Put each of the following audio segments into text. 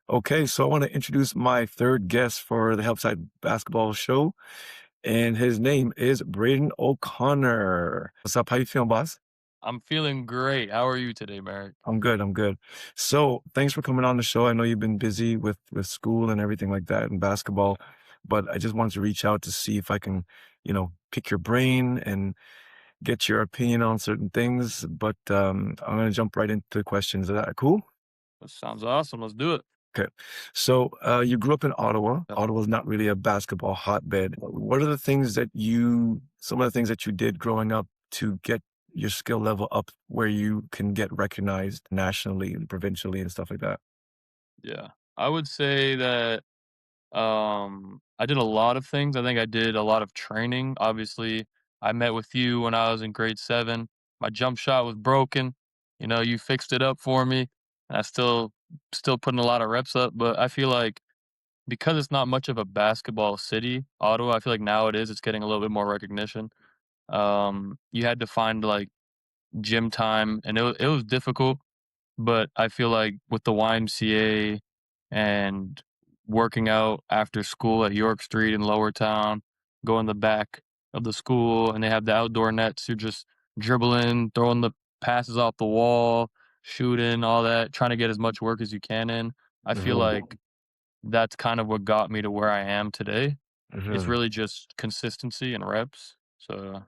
Okay, so I want to introduce my third guest for the Helpside Basketball Show, and his name is Brayden O'Connor. What's up? How you feeling, boss? I'm feeling great. How are you today, Merrick? I'm good. I'm good. So, thanks for coming on the show. I know you've been busy with school and everything like that and basketball, Yeah. but I just wanted to reach out to see if I can, pick your brain and get your opinion on certain things. But I'm gonna jump right into the questions. Is that cool? That sounds awesome. Let's do it. Okay. So, you grew up in Ottawa. Ottawa's not really a basketball hotbed. What are some of the things that you did growing up to get your skill level up where you can get recognized nationally and provincially and stuff like that? Yeah. I would say that I did a lot of things. I think I did a lot of training. Obviously, I met with you when I was in grade 7. My jump shot was broken. You fixed it up for me. And I still putting a lot of reps up, but I feel like because it's not much of a basketball city, Ottawa, I feel like now it's getting a little bit more recognition. You had to find like gym time and it was difficult. But I feel like with the YMCA and working out after school at York Street in Lower Town, go in the back of the school and they have the outdoor nets, you're just dribbling, throwing the passes off the wall, shooting, all that, trying to get as much work as you can in. I feel Mhm, like that's kind of what got me to where I am today. It's mhm. really just consistency and reps. So,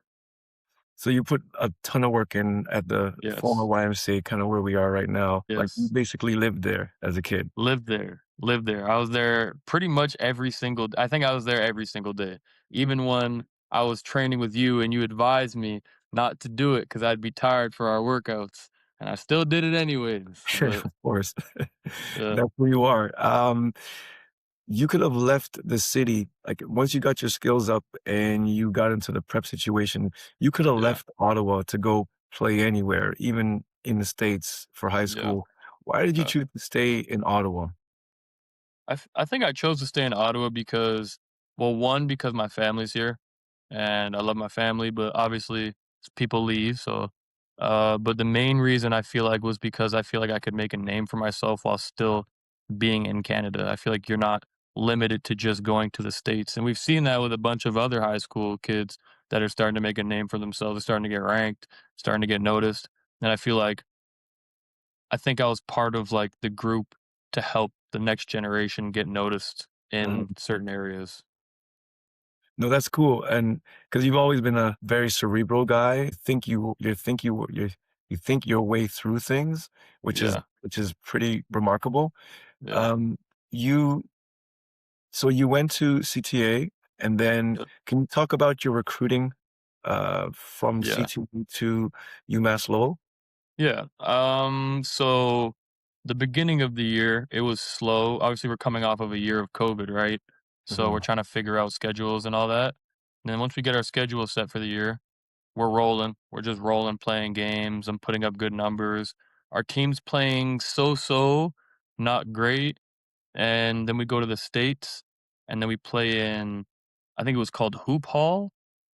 So you put a ton of work in at the former yes. YMCA, kind of where we are right now. Like, you Yes. basically lived there as a kid. Lived there, lived there. I was there pretty much every single I think I was there every single day. Even when I was training with you and you advised me not to do it because 'cause I'd be tired for our workouts, and I still did it anyways, but, Of course. uh, That's who you are. You could have left the city, like, once you got your skills up and you got into the prep situation, you could have yeah, left Ottawa to go play anywhere, even in the States for high yeah, school. Why did you uh, choose to stay in Ottawa? I think I chose to stay in Ottawa because well, 1, because my family's here, and I love my family, but obviously people leave, so, but the main reason I feel like was because I feel like I could make a name for myself while still being in Canada. I feel like you're not limited to just going to the States, and we've seen that with a bunch of other high school kids that are starting to make a name for themselves. They're starting to get ranked, starting to get noticed, and I feel like I think I was part of, like, the group to help the next generation get noticed in Mhm. certain areas. No, that's cool, and because 'cause you've always been a very cerebral guy, you think your way through things, Yeah, which is pretty remarkable. yeah, Um, you So you went to CTA, and then yep, can you talk about your recruiting, from yeah, CTA to UMass Lowell? yeah. So the beginning of the year, it was slow. Obviously, we're coming off of a year of COVID, right? So we're Mhm, trying to figure out schedules and all that. And then once we get our schedule set for the year, we're rolling. We're just rolling, playing games. I'm putting up good numbers. Our team's playing so, not great. And then we go to the States, and then we play in I think it was called Hoop Hall,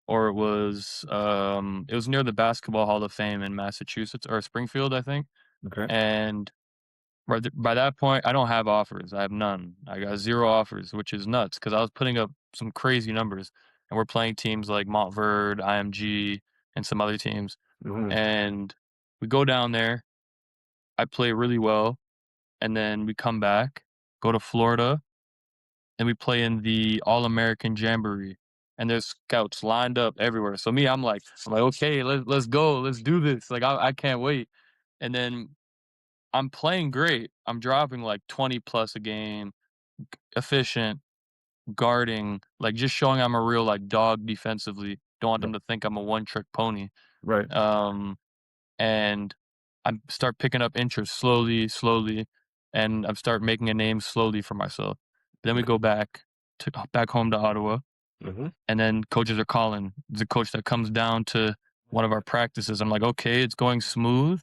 or it was near the Basketball Hall of Fame in Massachusetts or Springfield, I think, okay. and by that point, I don't have offers, I have none. I got 0 offers, which is nuts because I was putting up some crazy numbers, and we're playing teams like Montverde, IMG, and some other teams, Mhm, and we go down there, I play really well, and then we come back, go to Florida, and we play in the All-American Jamboree, and there's scouts lined up everywhere. So me, I'm like, okay, let's go, let's do this. Like I can't wait. And then I'm playing great. I'm dropping like 20 plus a game, efficient, guarding, like just showing I'm a real like dog defensively. Don't want right, them to think I'm a one trick pony. right, Um, and I start picking up interest slowly, slowly, and I start making a name slowly for myself. Then we okay, go back home to Ottawa, mhm, and then coaches are calling. There's a coach that comes down to one of our practices. I'm like, okay, it's going smooth,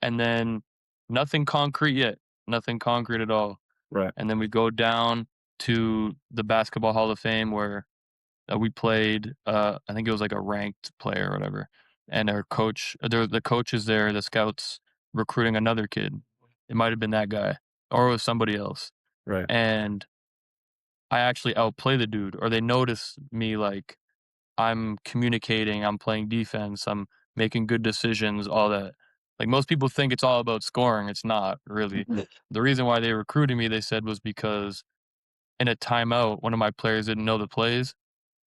and then nothing concrete yet, nothing concrete at all. right, And then we go down to the Basketball Hall of Fame where we played. I think it was like a ranked player or whatever. And our coach, the coach is there, the scouts recruiting another kid. It might have been that guy, or it was somebody else. Right. and I actually outplay the dude, or they notice me, like, I'm communicating, I'm playing defense, I'm making good decisions, all that. Like, most people think it's all about scoring, it's not really. Mhm. The reason why they recruited me, they said, was because in a timeout, one of my players didn't know the plays,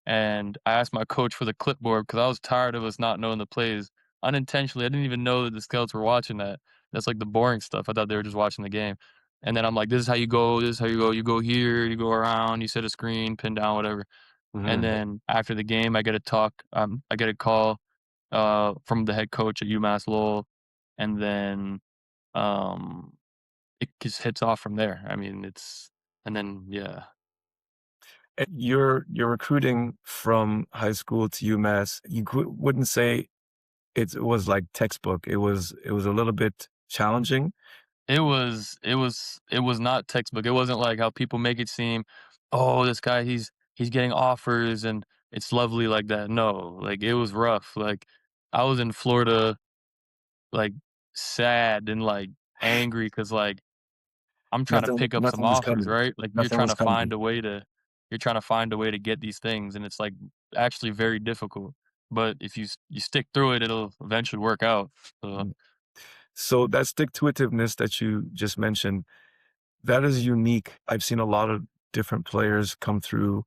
and I asked my coach for the clipboard because I was tired of us not knowing the plays unintentionally. I didn't even know that the scouts were watching that. That's like the boring stuff. I thought they were just watching the game. And then I'm like, this is how you go. This is how you go. You go here, you go around, you set a screen, pin down, whatever. And Mhm. then after the game, I get a call from the head coach at UMass Lowell. And then um, it just hits off from there. I mean, and then, yeah. And you're recruiting from high school to UMass. You wouldn't say it was like textbook. It was a little bit challenging. It was not textbook. It wasn't like how people make it seem, "Oh, this guy, he's getting offers and it's lovely like that." No, like, it was rough. Like, I was in Florida, like, sad and, like, angry because like, I'm trying to pick up some Nothing was offers, coming. right? Like, Nothing was coming. you're trying to find a way to get these things, and it's, like, actually very difficult. But if you stick through it, it'll eventually work out. So, Mm. So that stick-to-itiveness that you just mentioned, that is unique. I've seen a lot of different players come through,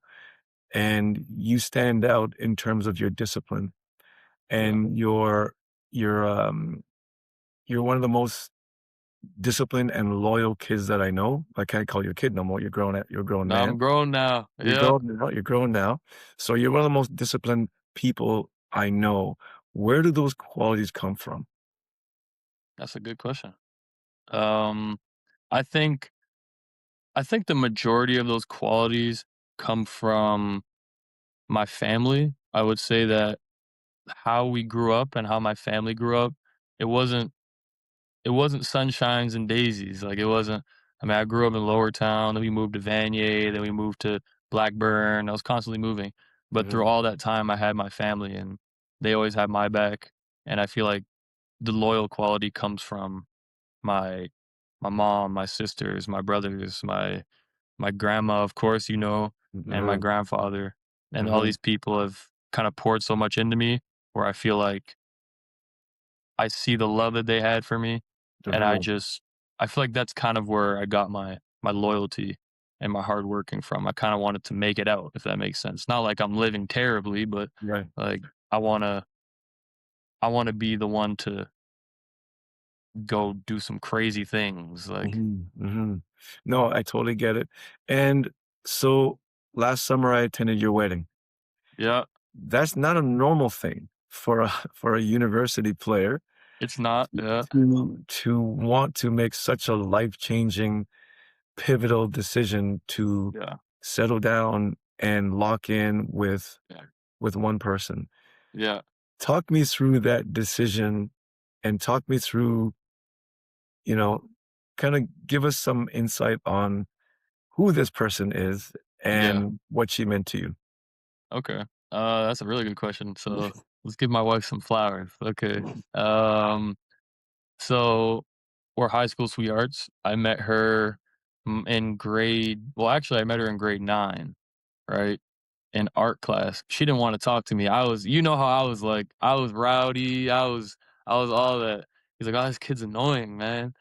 and you stand out in terms of your discipline, yeah. and you're, you're one of the most disciplined and loyal kids that I know. I can't call you a kid no more. You're a grown Now I'm man. grown now. You're Yeah. grown now. You're grown now. So you're one of the most disciplined people I know. Where do those qualities come from? That's a good question. Um, I think I think the majority of those qualities come from my family. I would say that how we grew up and how my family grew up, it wasn't it wasn't sunshines and daisies. Like, it wasn't. I mean, I grew up in Lower Town, then we moved to Vanier, then we moved to Blackburn. I was constantly moving, but through Mhm, all that time, I had my family, and they always had my back. And I feel like the loyal quality comes from my my mom, my sisters, my brothers, my grandma, of course, and my mhm, grandfather, and all mhm, these people have kind of poured so much into me where I feel like I see the love that they had for me, and mhm. I feel like that's kind of where I got my loyalty and my hard working from. I kind of wanted to make it out, if that makes sense. Not like I'm living terribly, but Right. like I wanna be the one to go do some crazy things. Like, Mhm, mhm. No, I totally get it. And so last summer I attended your wedding. yeah, That's not a normal thing for a for a university player it's not. Yeah, to want to make such a life-changing, pivotal decision to yeah, settle down and lock in yeah, with one person. yeah, Talk me through that decision and talk me through, you know, kinda give us some insight on who this person is yeah. and what she meant to you. Okay. That's a really good question. So let's give my wife some flowers. Okay. Um, so we're high school sweethearts. I met her in well, actually, I met her in grade 9, right? In art class. She didn't want to talk to me. You know how I was like, I was rowdy. I was all that. He's like, oh, this kid's annoying, man.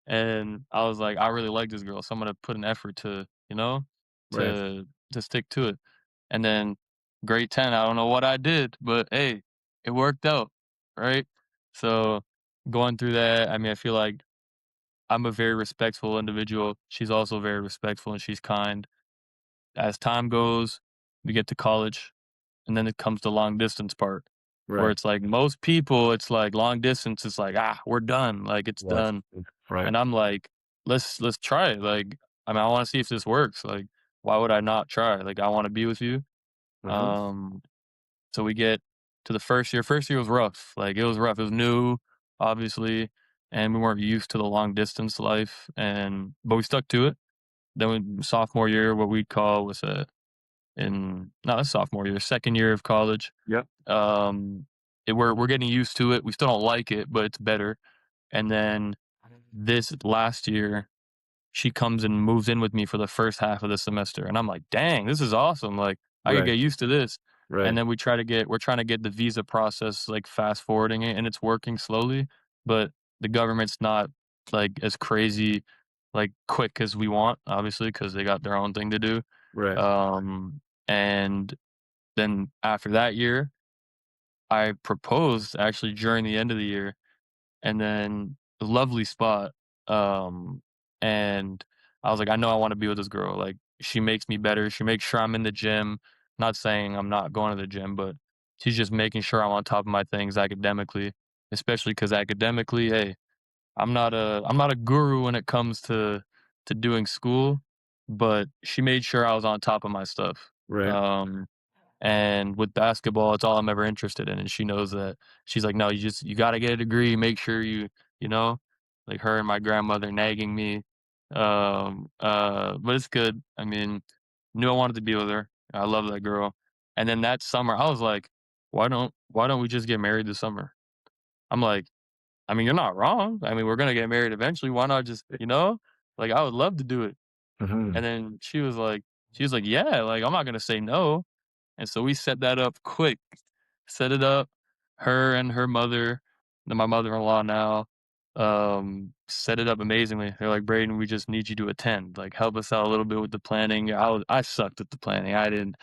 And I was like, I really like this girl, so I'm gonna put an effort to, Right. to stick to it. And then grade 10, I don't know what I did, but hey, it worked out, right? So going through that, I mean, I feel like I'm a very respectful individual. She's also very respectful and she's kind. As time goes, we get to college, and then it comes to long distance part, where Right. it's like most people, it's like long distance is like, we're done, like it's Right. done. Right. And I'm like, let's try it. Like, I mean, I want to see if this works. Like, why would I not try? Like, I want to be with you. Mhm. Um, so we get to the first year. First year was rough. Like, it was rough. It was new, obviously, and we weren't used to the long distance life. But we stuck to it. Then sophomore year, what we'd call was not a sophomore year, second year of college. Yep. Um, we're getting used to it. We still don't like it, but it's better. And then this last year, she comes and moves in with me for the first half of the semester, and I'm like, "Dang, this is awesome, like, I could Right. get used to this." And Right. then we're trying to get the visa process, like, fast forwarding it, and it's working slowly, but the government's not, like, as crazy, like, quick as we want, obviously, because they got their own thing to do. Right. And then after that year, I proposed actually during the end of the year, and then a lovely spot, um, and I was like, "I know I wanna be with this girl, like, she makes me better, she makes sure I'm in the gym." Not saying I'm not going to the gym, but she's just making sure I'm on top of my things academically, especially because academically, hey, I'm not a guru when it comes to doing school, but she made sure I was on top of my stuff. Right. And with basketball, it's all I'm ever interested in, and she knows that. She's like, "No, you gotta get a degree, make sure you know?" Like, her and my grandmother nagging me, but it's good. I mean, knew I wanted to be with her. I love that girl. And then that summer, I was like, why don't we just get married this summer?" I'm like, "I mean, you're not wrong. I mean, we're gonna get married eventually. Why not just" Like, I would love to do it. Mhm. And then she was like, "Yeah, like, I'm not gonna say no." And so we set that up quick, set it up, her and her mother, and my mother-in-law now, set it up amazingly. They're like, "Braden, we just need you to attend, like, help us out a little bit with the planning." I sucked at the planning.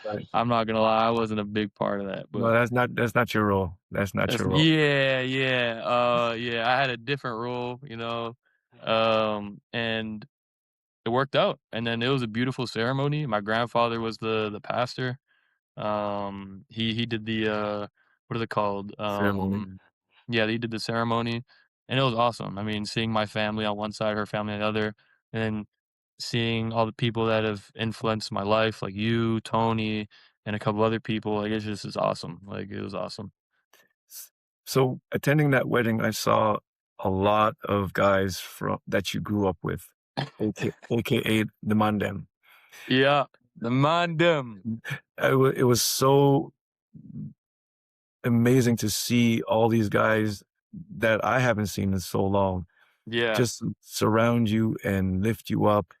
Right. I'm not gonna lie, I wasn't a big part of that, No, but that's not your role. That's not that's your role. yeah, yeah, yeah, I had a different role, and it worked out, and then it was a beautiful ceremony. My grandfather was the pastor. He did the, what is it called? Ceremony. Yeah, he did the ceremony, and it was awesome. I mean, seeing my family on one side, her family on the other, and seeing all the people that have influenced my life, like you, Tony, and a couple other people, like, it's just is awesome. Like, it was awesome. S So, attending that wedding, I saw a lot of guys from that you grew up with, AKA the Mandem. Yeah, the Mandem. It was so amazing to see all these guys that I haven't seen in so long Yeah, just surround you and lift you up,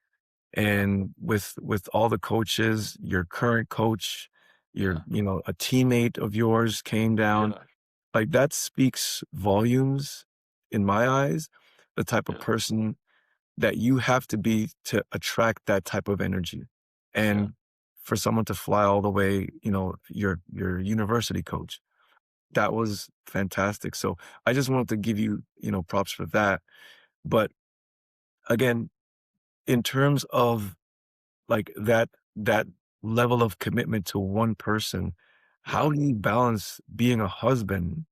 and with all the coaches, your current coach, yeah, a teammate of yours came down. yeah, Like, that speaks volumes in my eyes, the type of yeah, person that you have to be to attract that type of energy. yeah, And for someone to fly all the way, your university coach, that was fantastic. So I just wanted to give you, props for that. But again, in terms of like that level of commitment to one person, how yeah, do you balance being a husband,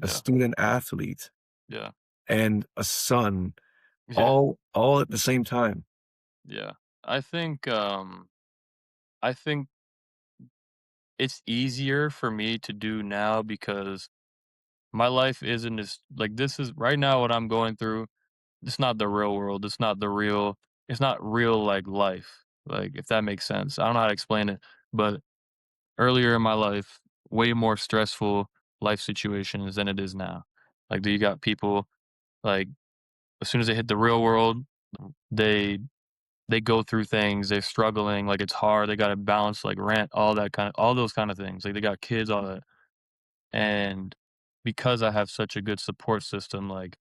a yeah, student athlete, yeah, and a son yeah, all at the same time? yeah. I think, I think it's easier for me to do now because my life isn't as like this is right now what I'm going through. It's not the real world. It's not real like life. Like if that makes sense. I don't know how to explain it, but earlier in my life, way more stressful life situations than it is now. Like, do you got people like as soon as they hit the real world, they they go through things, they're struggling, like it's hard, they gotta balance like rent, all those kind of things. Like they got kids, all that. And because I have such a good support system, like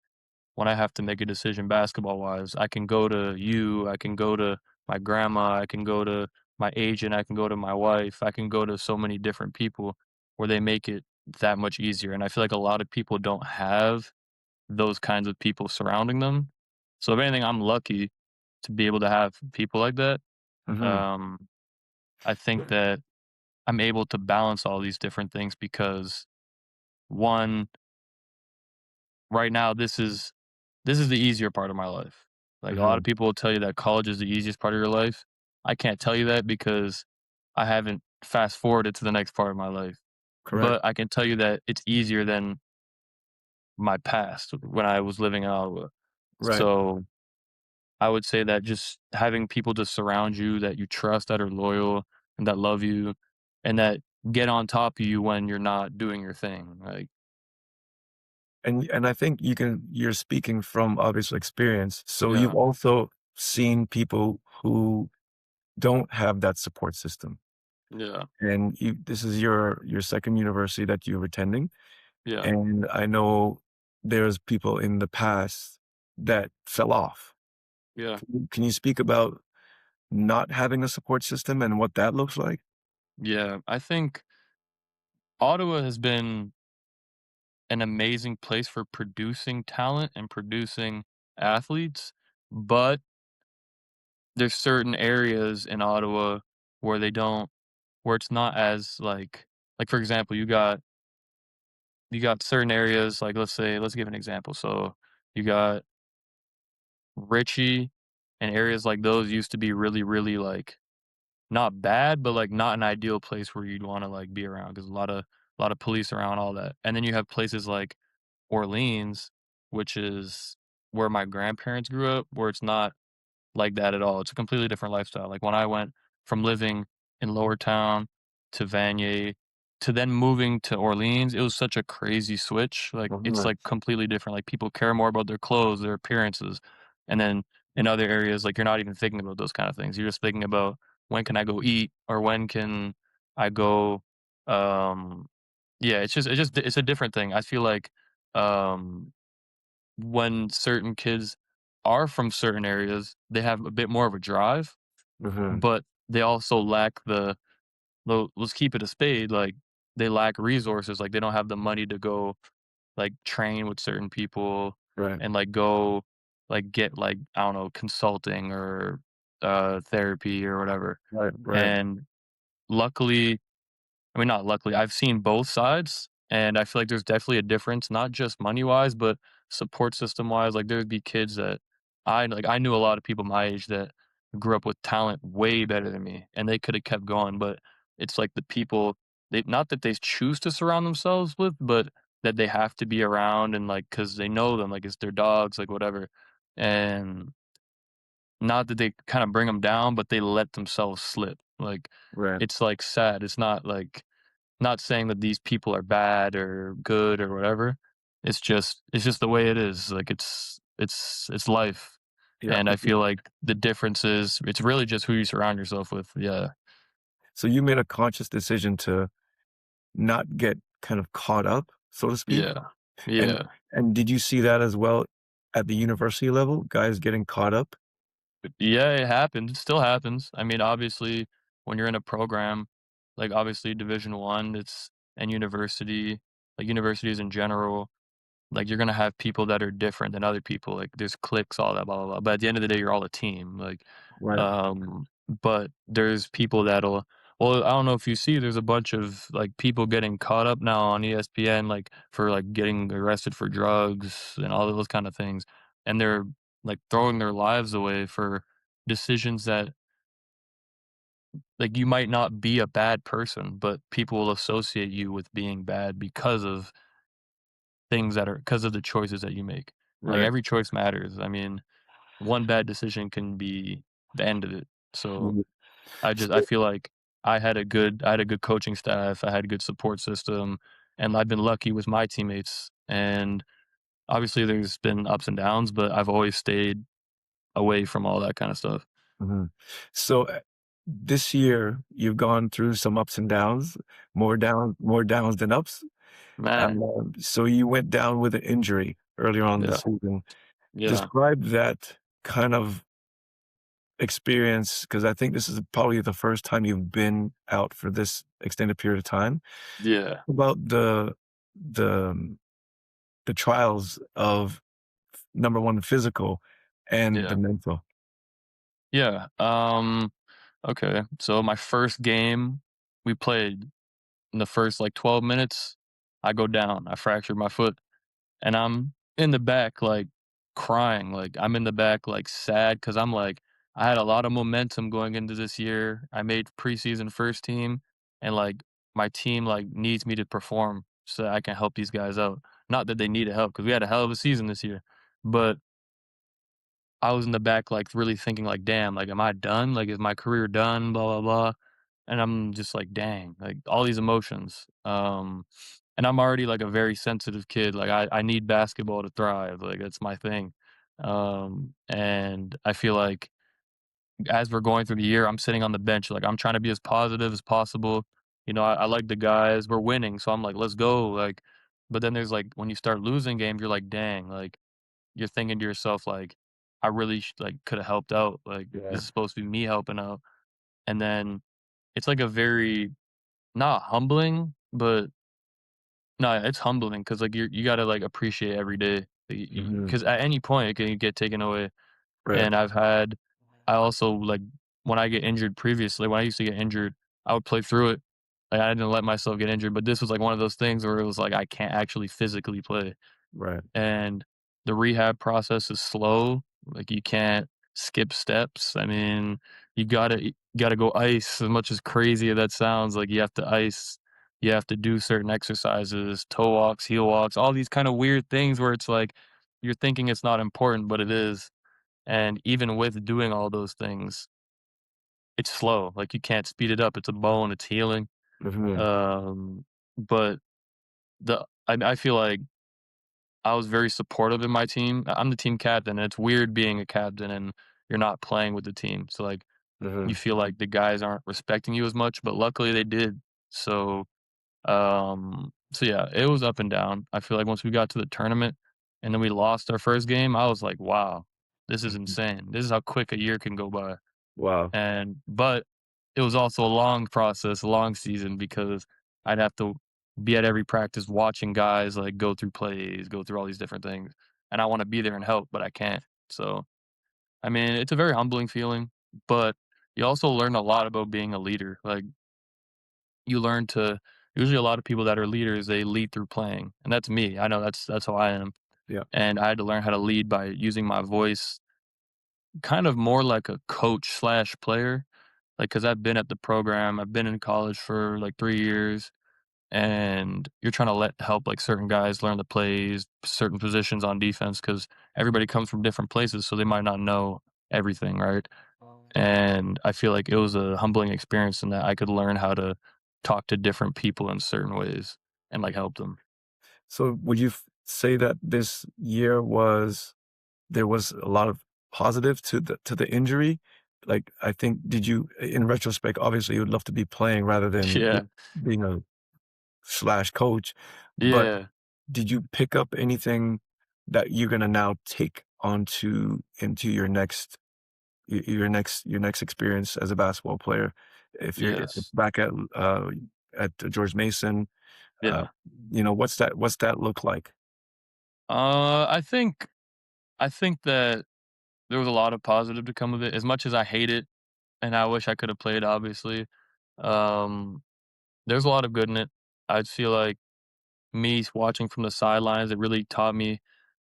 when I have to make a decision basketball wise, I can go to you, I can go to my grandma, I can go to my agent, I can go to my wife, I can go to so many different people where they make it that much easier. And I feel like a lot of people don't have those kinds of people surrounding them. So if anything, I'm lucky to be able to have people like that. Mhm. Um, I think that I'm able to balance all these different things because one, right now, this is the easier part of my life. Like, a lot of Mhm. people will tell you that college is the easiest part of your life. I can't tell you that because I haven't fast forwarded to the next part of my life. Correct. But I can tell you that it's easier than my past when I was living in Ottawa. Right. So, I would say that just having people to surround you that you trust, that are loyal, and that love you, and that get on top of you when you're not doing your thing, like And I think you're speaking from obvious experience. So you've yeah, also seen people who don't have that support system. Yeah. And this is your second university that you're attending. Yeah. And I know there's people in the past that fell off. Yeah. Can you speak about not having a support system and what that looks like? Yeah. I think Ottawa has been an amazing place for producing talent and producing athletes, but there's certain areas in Ottawa where they don't where it's not as like for example, you got certain areas like let's give an example. So you got Richie and areas like those used to be really, really like not bad, but like not an ideal place where you'd want to like be around because a lot of police around all that. And then you have places like Orleans, which is where my grandparents grew up, where it's not like that at all. It's a completely different lifestyle. Like when I went from living in Lower Town to Vanier to then moving to Orleans, it was such a crazy switch. Like it's Mhm. like completely different. Like people care more about their clothes, their appearances. And then in other areas, like you're not even thinking about those kind of things. You're just thinking about when can I go eat or when can I go um yeah, it's a different thing. I feel like um when certain kids are from certain areas, they have a bit more of a drive, Mhm. but they also lack let's keep it a spade, like, they lack resources, like, they don't have the money to go, like, train with certain people Right. and, like, go, like, get, like, I don't know, consulting or, therapy or whatever, Right. Right. and luckily I mean, not luckily, I've seen both sides, and I feel like there's definitely a difference, not just money-wise, but support system-wise. Like, there would be kids that I knew a lot of people my age that grew up with talent way better than me, and they coulda kept going, but it's like the people they not that they choose to surround themselves with, but that they have to be around and, like, because they know them, like, it's their dogs, like, whatever, and not that they kinda bring them down, but they let themselves slip. Like, Right. it's, like, sad. It's not saying that these people are bad or good or whatever. It's just the way it is. Like it's life. Yeah. And I feel like the difference is it's really just who you surround yourself with. Yeah. So you made a conscious decision to not get kind of caught up, so to speak? Yeah. And Yeah. and did you see that as well at the university level, guys getting caught up? Yeah, it happens. It still happens. I mean, obviously when you're in a program, like obviously Division One, it's and university, like universities in general, like, you're gonna have people that are different than other people, like, there's cliques, all that, blah, blah, blah, but at the end of the day, you're all a team, like, Right. but there's people that'll well, I don't know if you see, there's a bunch of, like, people getting caught up now on ESPN, like, for, like, getting arrested for drugs and all those kind of things, and they're, like, throwing their lives away for decisions that like, you might not be a bad person, but people will associate you with being bad because of things that are because of the choices that you make. Like, Right. every choice matters. I mean, one bad decision can be the end of it. So, Mhm. I So feel like I had a good coaching staff, I had a good support system, and I've been lucky with my teammates, and obviously, there's been ups and downs, but I've always stayed away from all that kinda stuff. mhm. So, this year, you've gone through some ups and downs, more downs than ups. Man, So you went down with an injury earlier on in the yeah, season. yeah, Describe that kind of experience, because I think this is probably the first time you've been out for this extended period of time. yeah, About the, um, the trials of, number 1, physical and the yeah, mental. yeah, okay, so my first game, we played in the first, like, 12 minutes, I go down, I fractured my foot. And I'm in the back, like, crying, like, I'm in the back, like, sad because 'cause I'm like, I had a lot of momentum going into this year. I made preseason first team, and, like, my team, like, needs me to perform so that I can help these guys out. Not that they needed help because we had a hell of a season this year, but I was in the back, like, really thinking, like, "Damn, like, am I done? Like, is my career done? Blah, blah, blah." And I'm just like, "Dang," like, all these emotions, and I'm already, like, a very sensitive kid, like, I need basketball to thrive, like, that's my thing, And I feel like as we're going through the year, I'm sitting on the bench, like I'm trying to be as positive as possible. I like the guys. We're winning, so I'm like, let's go. Like, but then there's like when you start losing games, you're like, dang, like you're thinking to yourself, like, I really like could have helped out. Like, this Yeah. is supposed to be me helping out. And then it's like a very not humbling, but no, it's humbling because like you gotta like appreciate every day Mhm. because at any point it can get taken away. Right. And I also like when I get injured previously, when I used to get injured, I would play through it. Like I didn't let myself get injured, but this was like one of those things where it was like I can't actually physically play. Right. And the rehab process is slow. Like you can't skip steps. I mean, you gotta go ice as much as crazy as that sounds. Like you have to ice, you have to do certain exercises, toe walks, heel walks, all these kind of weird things where it's like you're thinking it's not important, but it is. And even with doing all those things, it's slow. Like you can't speed it up. It's a bone, it's healing. Mhm. But I feel like I was very supportive in my team. I'm the team captain, and it's weird being a captain and you're not playing with the team. So like you Mhm. feel like the guys aren't respecting you as much, but luckily they did. So yeah, it was up and down. I feel like once we got to the tournament and then we lost our first game, I was like, wow, this is Mhm. insane. This is how quick a year can go by. Wow. But it was also a long process, a long season because I'd have to be at every practice watching guys like go through plays, go through all these different things. And I want to be there and help, but I can't. So, I mean, it's a very humbling feeling, but you also learn a lot about being a leader. Like you learn to usually a lot of people that are leaders, they lead through playing. And that's me. I know that's how I am. Yeah. And I had to learn how to lead by using my voice kind of more like a coach slash player. Like, cause I've been at the program, I've been in college for like 3 years, and you're trying to help like certain guys learn the plays, certain positions on defense, because everybody comes from different places, so they might not know everything, right? And I feel like it was a humbling experience in that I could learn how to talk to different people in certain ways and like help them. So would you say that this year was there was a lot of positive to the injury? Like, I think did you in retrospect, obviously, you would love to be playing rather than Yeah, being a slash coach, but yeah, did you pick up anything that you're gonna now take onto into your next experience as a basketball player? If you're yes, back at George Mason, uh, yeah. what's that look like? I think that there was a lot of positive to come of it. As much as I hate it, and I wish I could have played, obviously. Um, there's a lot of good in it. I feel like me watching from the sidelines, it really taught me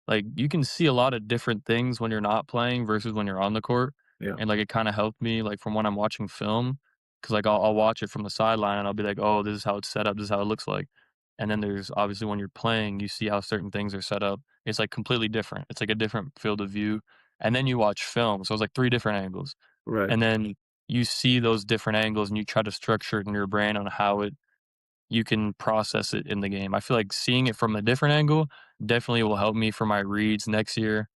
like you can see a lot of different things when you're not playing versus when you're on the court. Yeah, And like it kind of helped me like from when I'm watching film. Cause like I'll watch it from the sideline and I'll be like, oh, this is how it's set up, this is how it looks like. And then there's obviously when you're playing, you see how certain things are set up. It's like completely different. It's like a different field of view. And then you watch film. So it's like three different angles. right, And then you see those different angles and you try to structure it in your brain on how it you can process it in the game. I feel like seeing it from a different angle definitely will help me for my reads next year.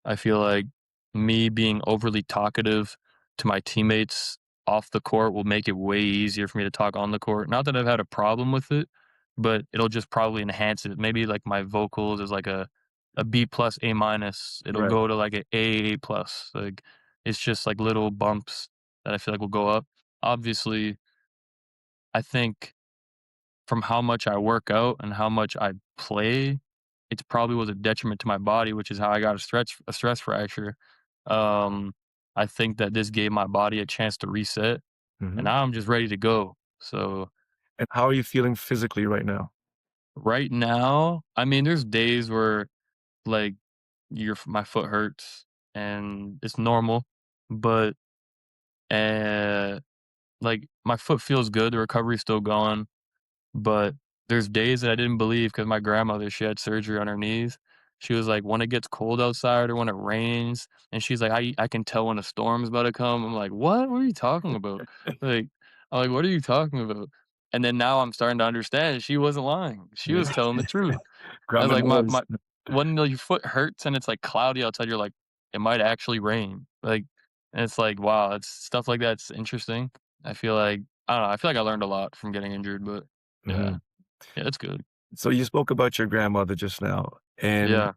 I feel like me being overly talkative to my teammates off the court will make it way easier for me to talk on the court. Not that I've had a problem with it, but it'll just probably enhance it. Maybe like my vocals is like a B plus A minus. It'll right. go to like A plus. Like it's just like little bumps that I feel like will go up. Obviously, I think from how much I work out and how much I play, it probably was a detriment to my body, which is how I got a stress fracture. Um, I think that this gave my body a chance to reset, and Mhm. now I'm just ready to go. So And how are you feeling physically right now? right now, I mean, there's days where like my foot hurts and it's normal, but uh, like my foot feels good. The recovery's still going. But there's days that I didn't believe because my grandmother, she had surgery on her knees. She was like, "When it gets cold outside or when it rains," and she's like, "I can tell when a storm's about to come." I'm like, "What? What are you talking about?" Like, I'm like, "What are you talking about?" And then now I'm starting to understand she wasn't lying. She was telling the truth. I was Grandma like, "My knows. my when your foot hurts and it's, like, cloudy outside, you're like, it might actually rain. Like, and it's like, wow, it's stuff like that's interesting. I feel like I don't know. I feel like I learned a lot from getting injured, but yeah, Mhm. yeah, it's good. So you spoke about your grandmother just now, and Yeah.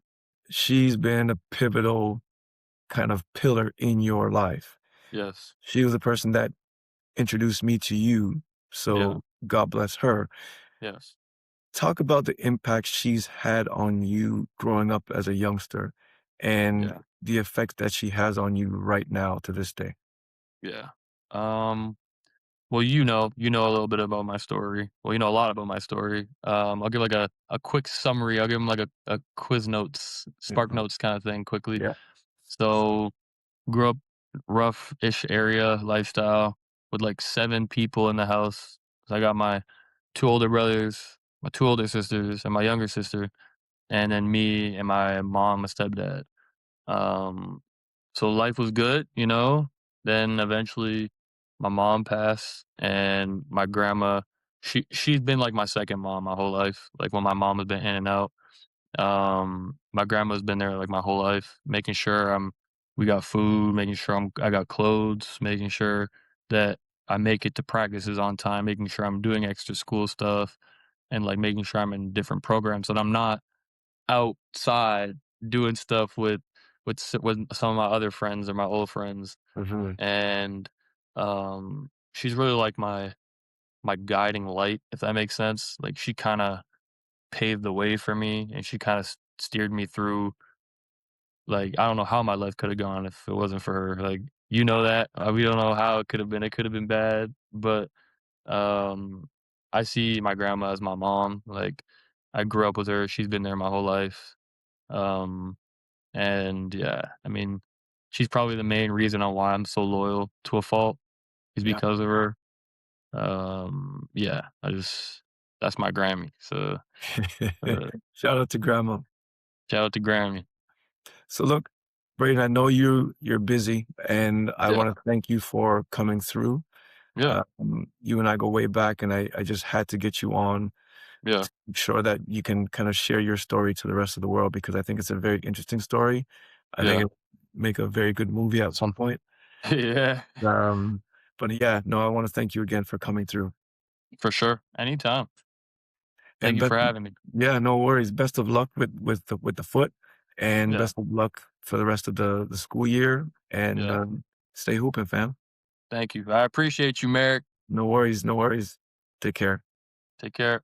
she's been a pivotal kind of pillar in your life. Yes. She was the person that introduced me to you, Yeah. so God bless her. Yes. Talk about the impact she's had on you growing up as a youngster and Yeah. the effect that she has on you right now to this day. Yeah. Um. Well, you know a little bit about my story. Well, you know a lot about my story. I'll give like a quick summary. I'll give them like a quiz notes, spark Mhm. notes kind of thing quickly. Yeah. So grew up rough-ish area lifestyle with like 7 people in the house. So I got my 2 older brothers, my 2 older sisters, and my younger sister, and then me and my mom and stepdad. Um, so life was good, you know. Then eventually, my mom passed, and my grandma. She's been like my second mom my whole life. Like when my mom has been in and out, my grandma's been there like my whole life, making sure we got food, making sure I got clothes, making sure that I make it to practices on time, making sure I'm doing extra school stuff, and like making sure I'm in different programs, that I'm not outside doing stuff with some of my other friends or my old friends. Mhm. And she's really like my guiding light, if that makes sense. Like she kind of paved the way for me, and she kind of steered me through. Like I don't know how my life could have gone if it wasn't for her. Like you know that we don't know how it could have been. It could have been bad, but um, I see my grandma as my mom. Like I grew up with her. She's been there my whole life. Um, And yeah, I mean, she's probably the main reason on why I'm so loyal to a fault is Yeah. because of her. Yeah, that's my Grammy. So uh, Shout out to grandma. shout out to Grammy. So look, Braden, I know you're busy, and I Yeah, want to thank you for coming through. yeah, You and I go way back, and I just had to get you on yeah, to make sure that you can kind of share your story to the rest of the world because I think it's a very interesting story. I think yeah, it make a very good movie at some point. yeah, Um, but yeah, no, I want to thank you again for coming through. for sure. Anytime. Thank And you for having me. yeah, no worries. Best of luck with the foot, and Yeah, best of luck for the rest of the school year. And yeah. stay hooping, fam. Thank you. I appreciate you, Merrick. No worries, no worries. Take care. Take care.